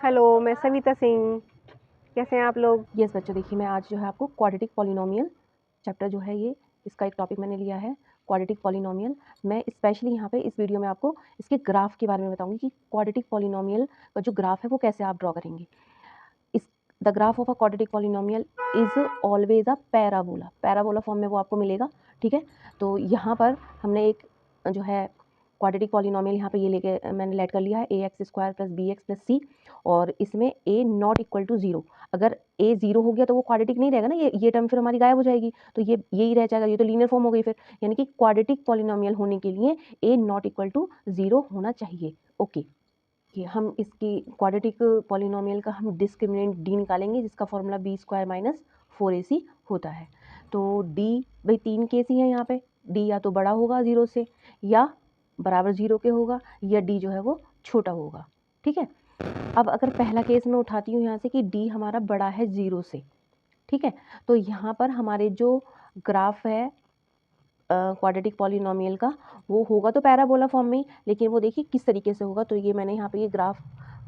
Hello, मैं सविता सिंह। कैसे हैं आप लोग? यस बच्चों, देखिए मैं आज जो है आपको क्वाड्रेटिक पॉलिनोमियल चैप्टर जो है ये इसका एक टॉपिक मैंने लिया है क्वाड्रेटिक पॉलिनोमियल। मैं स्पेशली यहाँ पे इस वीडियो में आपको इसके ग्राफ के बारे में बताऊंगी कि क्वाड्रेटिक पॉलिनोमियल का जो ग्राफ है वो कैसे आप ड्रॉ करेंगे। इस the graph of a quadratic polynomial is always a parabola form में वो आपको मिलेगा। ठीक है, तो यहाँ पर हमने एक जो है क्वाड्रेटिक पॉलिनोमियल यहाँ पे ये लेके मैंने लेट कर लिया है ax² + bx + c, और इसमें a नॉट इक्वल टू 0। अगर a 0 हो गया तो वो क्वाड्रेटिक नहीं रहेगा ना, ये टर्म फिर हमारी गायब हो जाएगी, तो ये यही रह जाएगा, ये तो लीनियर फॉर्म हो गई फिर। यानी कि क्वाड्रेटिक पॉलिनोमियल होने के लिए a नॉट इक्वल टू 0 होना चाहिए। ओके, कि हम इसकी क्वाड्रेटिक पॉलिनोमियल का हम डिस्क्रिमिनेंट d निकालेंगे, जिसका फॉर्मूला b² - 4ac होता है। तो d भाई 3 केस ही हैं यहाँ पे, d या तो बड़ा होगा 0 से, या बराबर 0 के होगा, या d जो है वो छोटा होगा। ठीक है, अब अगर पहला केस मैं उठाती हूँ यहाँ से कि d हमारा बड़ा है 0 से, ठीक है, तो यहाँ पर हमारे जो ग्राफ है क्वाड्रेटिक पॉलिनोमियल का वो होगा तो पैराबोला फॉर्म में ही, लेकिन वो देखिए किस तरीके से होगा। तो ये मैंने यहाँ पे ये ग्राफ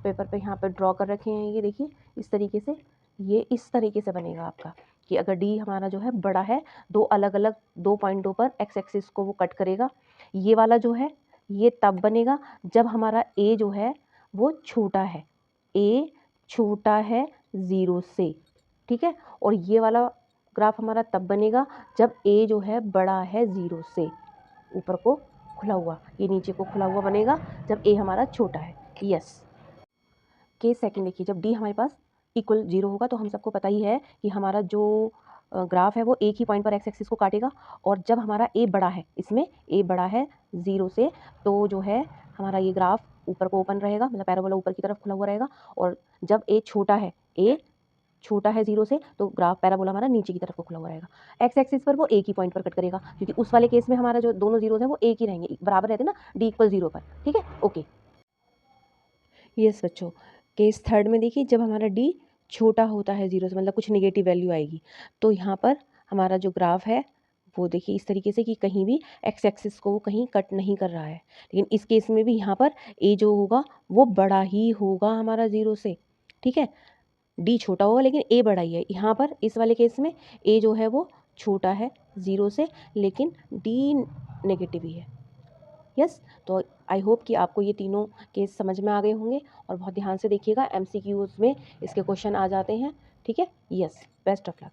पेपर पे यहाँ पे ड्रॉ कर रखे हैं, ये देखिए इस तरीके से, ये इस तरीके से बनेगा आपका कि अगर डी हमारा जो है बड़ा है, दो अलग अलग दो पॉइंटों पर एक्स एक्सिस को वो कट करेगा। ये वाला जो है ये तब बनेगा जब हमारा ए जो है वो छोटा है, ए छोटा है 0 से। ठीक है, और ये वाला ग्राफ हमारा तब बनेगा जब a जो है बड़ा है 0 से, ऊपर को खुला हुआ, ये नीचे को खुला हुआ बनेगा जब a हमारा छोटा है। यस, केस सेकंड देखिए, जब d हमारे पास इक्वल 0 होगा तो हम सबको पता ही है कि हमारा जो ग्राफ है वो एक ही पॉइंट पर एक्स एक्सिस को काटेगा, और जब हमारा a बड़ा है, इसमें a बड़ा है 0 से, तो जो है हमारा ये ग्राफ ऊपर को ओपन रहेगा, मतलब पैराबोला ऊपर की तरफ खुला हुआ रहेगा। और जब a छोटा है, a छोटा है 0 से, तो ग्राफ पैराबोला हमारा नीचे की तरफ को खुला हुआ रहेगा। एक्स एक्सिस पर वो एक ही पॉइंट पर कट करेगा, क्योंकि उस वाले केस में हमारा जो दोनों जीरोज हैं वो एक ही रहेंगे, बराबर रहते हैं ना, d = 0 पर। ठीक है, ओके। यस बच्चों, केस थर्ड में देखिए, जब हमारा d छोटा होता है 0 से, मतलब कुछ नेगेटिव वैल्यू आएगी, तो यहाँ पर हमारा जो ग्राफ है वो देखिए इस तरीके से कि कहीं भी एक्स एक्सिस को वो कहीं कट नहीं कर रहा है। लेकिन इस केस में भी यहाँ पर a जो होगा वो बड़ा ही होगा हमारा 0 से। ठीक है, डी छोटा होगा लेकिन ए बड़ा ही है। यहाँ पर इस वाले केस में ए जो है वो छोटा है 0 से, लेकिन डी नेगेटिव ही है। यस, तो आई होप कि आपको ये तीनों केस समझ में आ गए होंगे, और बहुत ध्यान से देखिएगा, एमसीक्यूज में इसके क्वेश्चन आ जाते हैं। ठीक है, यस, बेस्ट ऑफ लक।